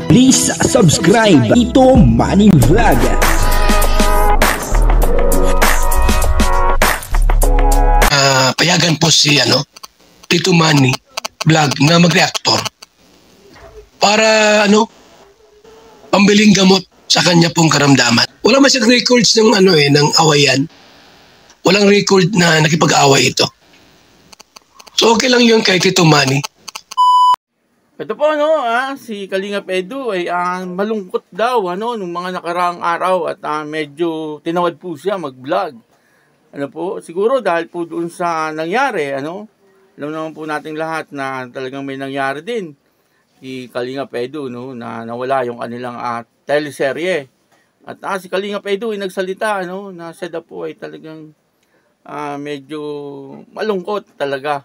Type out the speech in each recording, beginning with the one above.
Please subscribe Ito Money Vlog. Payagan po si Tito Manny Vlog na mag-reactor para pambiling gamot sa kanya pong karamdaman. Wala man siyang records ng ng awayan. Walang record na nakipag-away ito. So okay lang yun kay Tito Manny. Ito po si Kalingap Edu ay malungkot daw nung mga nakaraang araw at medyo tinawad po siya mag-vlog. Siguro dahil po doon sa nangyari, alam naman po nating lahat na talagang may nangyari din si Kalingap Edu na nawala yung kanilang teleserye. At si Kalingap Edu ay nagsalita na siya po ay talagang medyo malungkot talaga.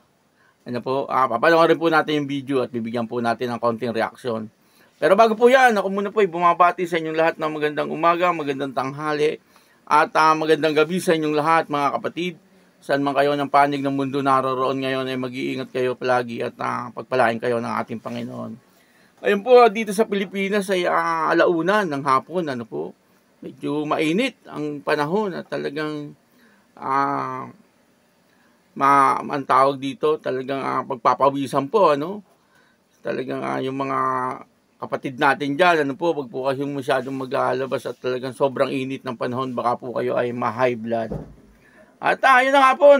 Papanoorin po natin yung video at bibigyan po natin ng konting reaksyon. Pero bago po yan, ako muna po ay bumabati sa inyong lahat ng magandang umaga, magandang tanghali, at magandang gabi sa inyong lahat mga kapatid. Saan man kayo ng panig ng mundo naroroon ngayon ay mag-iingat kayo palagi at pagpalain kayo ng ating Panginoon. Ayun po, dito sa Pilipinas ay alaunan ng hapon, medyo mainit ang panahon at talagang ang tawag dito, talagang pagpapawisan po, talagang yung mga kapatid natin dyan, wag po kayong masyadong maglalabas at talagang sobrang init ng panahon, baka po kayo ay ma-high blood. At yun na nga po,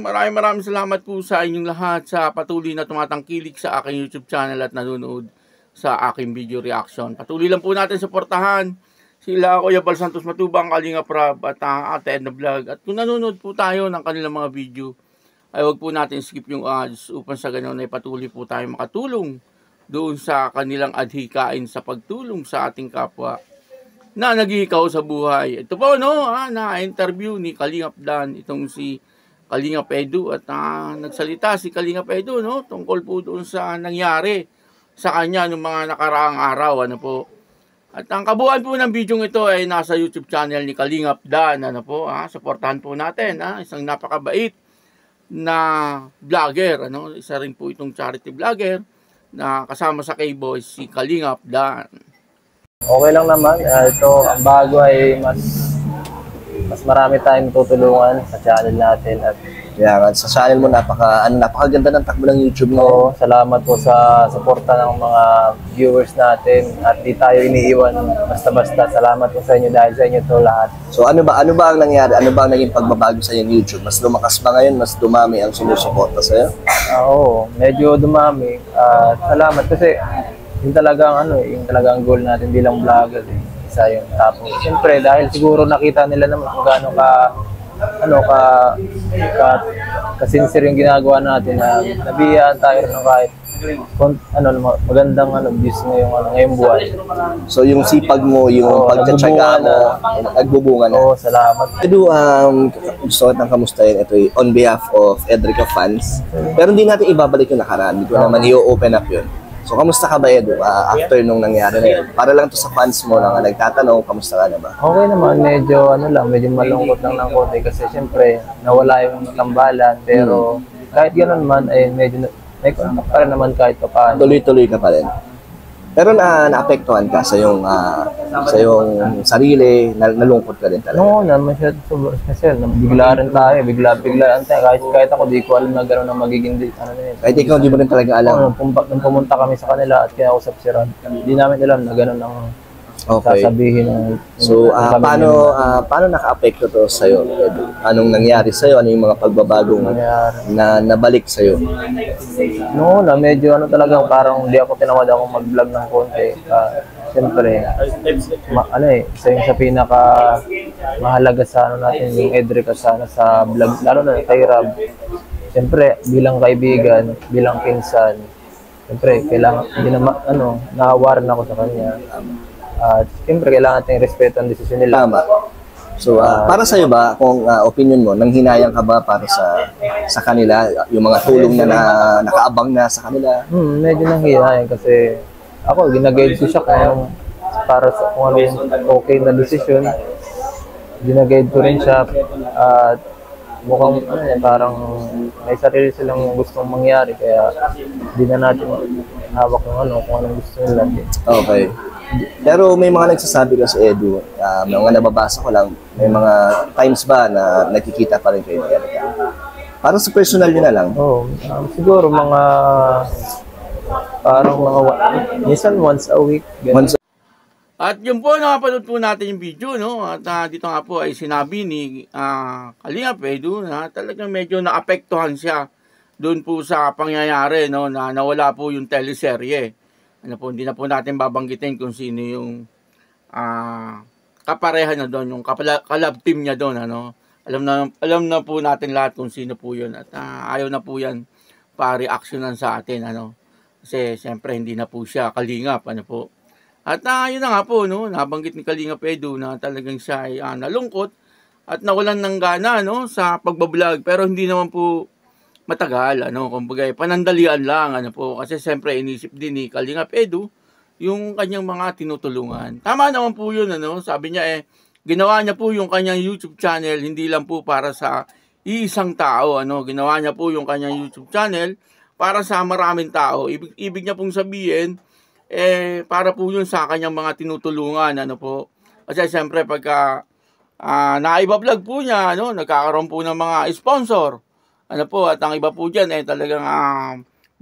maraming salamat po sa inyong lahat sa patuloy na tumatangkilik sa aking YouTube channel at nanonood sa aking video reaction. Patuloy lang po natin suportahan sila Kuya Bal Santos Matubang, Kalingap Rab at Ate Edna Vlog. At kung nanonood po tayo ng kanilang mga video, ay wag po natin skip yung ads upang sa ganoon ay patuloy po tayo makatulong doon sa kanilang adhikain sa pagtulong sa ating kapwa na naghihikaw sa buhay. Ito po na-interview ni Kalingap Dan itong si Kalingap Edu at nagsalita si Kalingap Edu tungkol po doon sa nangyari sa kanya noong mga nakaraang araw At ang kabuuan po ng video ito ay nasa YouTube channel ni Kalingap Dan. Suportahan po natin. Isang napakabait na vlogger. Isa rin po itong charity vlogger na kasama sa K-Boys si Kalingap Dan. Okay lang naman. Ito, ang bago ay mas marami tayong tutulungan sa channel natin. At sa channel mo napakaganda ng takbo ng YouTube mo. Salamat po sa suporta ng mga viewers natin at di tayo iniiwan basta-basta. Salamat po sa inyo dahil sa inyo to lahat. So ano ba ang nangyari? Ano ba ang naging pagbabago sa inyo YouTube? Mas lumakas ba ngayon? Mas dumami ang sumusuporta sa iyo? Oo, medyo dumami. Salamat kasi yung talagang goal natin bilang vlogger isa yun. Tapos siyempre dahil siguro nakita nila naman kung gaano ka-sincere yung ginagawa natin na nabiyaan tayo ng kahit magandang views ngayong buwan. So yung sipag mo, yung pagtsatsaga mo, nagbubunga na. Oo, salamat. Edu, gusto ko nang kamustahin ito on behalf of Edrica fans. Pero hindi natin ibabalik yung nakaraan. Hindi ko naman i-open up yun. So, kamusta ka ba, Edu, after nung nangyari na yun? Para lang to sa fans mo na nagtatanong, kamusta ka na ba? Okay naman, medyo malungkot lang ng konti kasi siyempre nawala yung tambalan. Pero kahit gano'n man, medyo may contact pa rin naman kahit pa paano. Tuloy-tuloy ka pa rin. Pero naapektuhan ka sa yung sarili, nalungkot ka rin talaga. Oo naman siya, kasi bigla rin tayo, bigla-biglaan tayo. Kahit ako, di ko alam na gano'n ang magiging Kahit ikaw, di mo rin talaga alam. Nung pumunta kami sa kanila at kinausap si Rod, hindi namin alam na gano'n ang sasabihin. So, paano naka-apekto to sa'yo? Anong nangyari sa'yo? Ano yung mga pagbabagong na nabalik sa'yo? Medyo talagang parang di ako tinawad ako mag-vlog ng konti. Siyempre, isa yung sa pinaka mahalaga sa natin, yung Edrica sana sa vlog, lalo na kay Rab. Siyempre, bilang kaibigan, bilang pinsan, siyempre, nahawaran ako sa kanya. At siyempre, kailangan natin respeto ang desisyon nila. Tama. So, para sa'yo ba, kung opinion mo, nanghinayang ka ba para sa kanila, yung mga tulong na nakaabang na sa kanila? Medyo nanghinayang kasi ako, ginaguide ko siya para sa kung anong okay na desisyon. Ginaguide ko rin siya at mukhang parang may sarili silang gustong mangyari kaya di na natin hawak ng ano, kung anong gusto nila. Okay. Pero may mga nagsasabi kasi, Edu, mga nababasa ko lang, may mga times ba na nakikita pa rin kayo ni Erica? Parang sa personal nyo na lang. Oo, siguro mga, parang mga, minsan once a week. Ganun. At yun po, nakapanood po natin yung video, no? At dito nga po ay sinabi ni Kalingap Edu na talagang medyo naapektuhan siya doon po sa pangyayari, no? Na nawala po yung teleserye. Ano po, hindi na po natin babanggitin kung sino yung kapareha niya doon, yung kalab team niya doon, ano? Alam na po natin lahat kung sino po yun. At ayaw na po yan pa-reactionan sa atin, ano? Kasi siyempre hindi na po siya Kalingap, ano po. At yun na nga po, no, nabanggit ni Kalingap Edu na talagang siya ay nalungkot at nawalan ng gana, no, sa pagbablog. Pero hindi naman po matagal, ano, kumbaga panandalian lang, ano po. Kasi siyempre inisip din ni Kalingap Edu yung kanyang mga tinutulungan. Tama naman po yun, ano, sabi niya ginawa niya po yung kanyang YouTube channel hindi lang po para sa iisang tao, ano, ginawa niya po yung kanyang YouTube channel para sa maraming tao. Ibig niya pong sabihin, para po yun sa kanyang mga tinutulungan, ano po. Kasi siyempre pagka naiba-vlog po niya, ano, nagkakaroon po ng mga sponsor, ano po, at ang iba po dyan talagang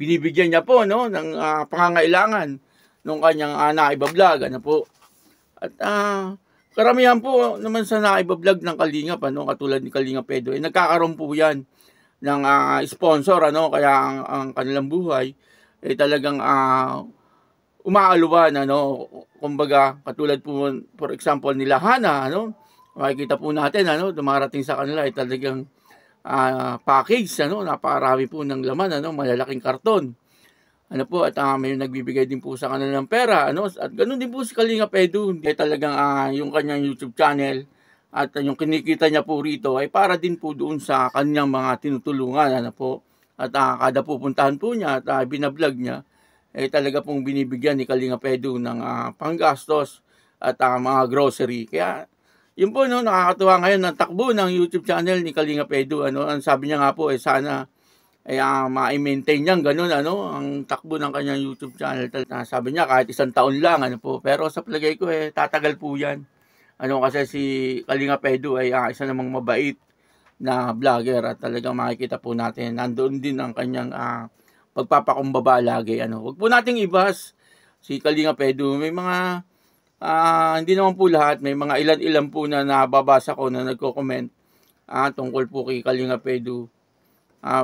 binibigyan niya po, no, ng pangangailangan ng kanyang naiba-vlog, ano po. At karamihan po naman sa naiba-vlog ng Kalingap, ano, katulad ni Kalingap Edu, nagkakaroon po yan ng sponsor, ano, kaya ang kanilang buhay talagang umaaluan, ano, kumbaga, katulad po, for example, nila Hana, ano, makikita po natin, ano, dumarating sa kanila ay talagang package, ano, napakarami po ng laman, ano, malalaking karton, ano po, at may nagbibigay din po sa kanila ng pera, ano, at ganoon din po si Kalingap Edu, talagang yung kanyang YouTube channel, at yung kinikita niya po rito ay para din po doon sa kanyang mga tinutulungan, ano po, at kada pupuntahan po niya at binablog niya, talaga pong binibigyan ni Kalingap Edu ng panggastos at mga grocery. Kaya, yun po, no, nakakatuwa ngayon ng takbo ng YouTube channel ni Kalingap Edu. Ano, ang sabi niya nga po, sana ma-maintain niyang ganun, ano, ang takbo ng kanyang YouTube channel. Sabi niya, kahit 1 taon lang, ano po. Pero sa palagay ko, tatagal po yan. Ano, kasi si Kalingap Edu ay isa namang mabait na vlogger at talagang makikita po natin. Nandoon din ang kanyang pagpapakumbaba lagi, ano. Huwag po nating ibas si Kalingap Edu. May mga hindi naman po lahat, may mga ilan-ilan po na nababasa ko na nagko-comment tungkol po kay Kalingap Edu.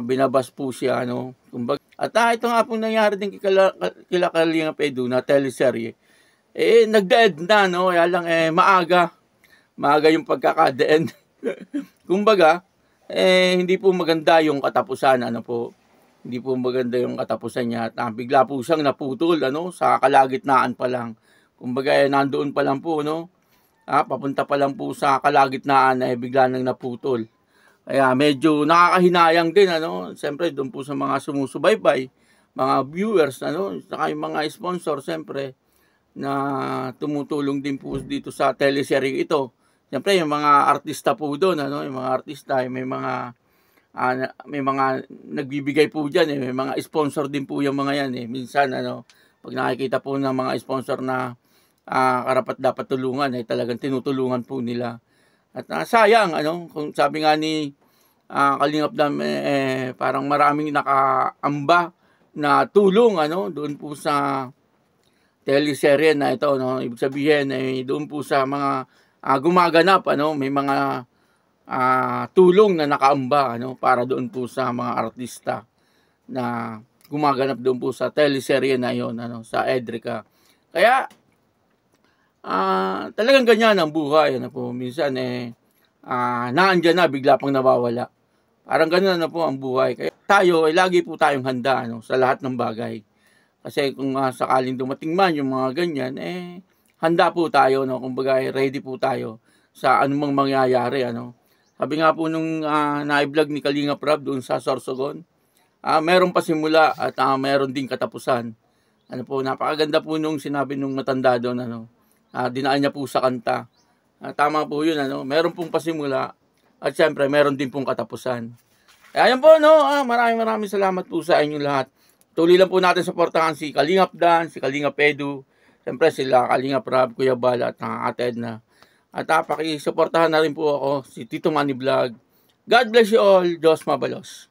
Binabas po siya, ano. Kumbaga, at ito nga po nangyari din kay Kalingap Edu na teleserye. Nagda-end na, no. Kaya lang maaga yung pagkaka-end. Kumbaga, hindi po maganda yung katapusan, ano po. Hindi po maganda yung katapusan niya at bigla po siyang naputol, ano, sa kalagitnaan pa lang. Kumbaga nandoon pa lang po, no, papunta pa lang po sa kalagitnaan bigla nang naputol. Kaya medyo nakakahinayang din, ano, siyempre doon po sa mga sumusubaybay, mga viewers, ano, saka yung mga sponsor, siyempre, na tumutulong din po dito sa teleserye ito. Siyempre yung mga artista po doon, ano, yung mga artista, may mga nagbibigay po dyan, may mga sponsor din po yung mga yan. Minsan, ano, pag nakikita po ng mga sponsor na karapat dapat tulungan, talagang tinutulungan po nila. At sayang, ano, kung sabi nga ni Kalingap Dam, parang maraming nakaamba na tulong, ano, doon po sa teleserye na ito, no. Ibig sabihin, doon po sa mga gumaganap, ano, may mga tulong na nakaamba, ano, para doon po sa mga artista na gumaganap doon po sa teleserye na yon, ano, sa Edrica. Kaya talagang ganyan ang buhay, ano po. Minsan naandyan na, bigla pang nawawala. Parang ganun na po ang buhay. Kaya tayo lagi po tayong handa, ano, sa lahat ng bagay. Kasi kung sakaling dumating man yung mga ganyan, handa po tayo, no, kumbaga ready po tayo sa anumang mangyayari, ano. Sabi nga po nung na-vlog ni Kalingap Rab doon sa Sorsogon, meron pa simula at meron din katapusan. Ano po, napakaganda po nung sinabi nung matanda doon, ano. Dinaan niya po sa kanta. Tama po yun, ano. Meron pong pasimula at syempre meron din pong katapusan. Kaya yan po, no. Maraming salamat po sa inyong lahat. patuloy lang po natin supportahan si Kalingap Dan, si Kalingap Edu, siyempre sila Kalingap Rab, Kuya Bal at Ate Edna. At pakisuportahan na rin po ako, si Tito Manny Vlog. God bless you all. Diyos mabalos.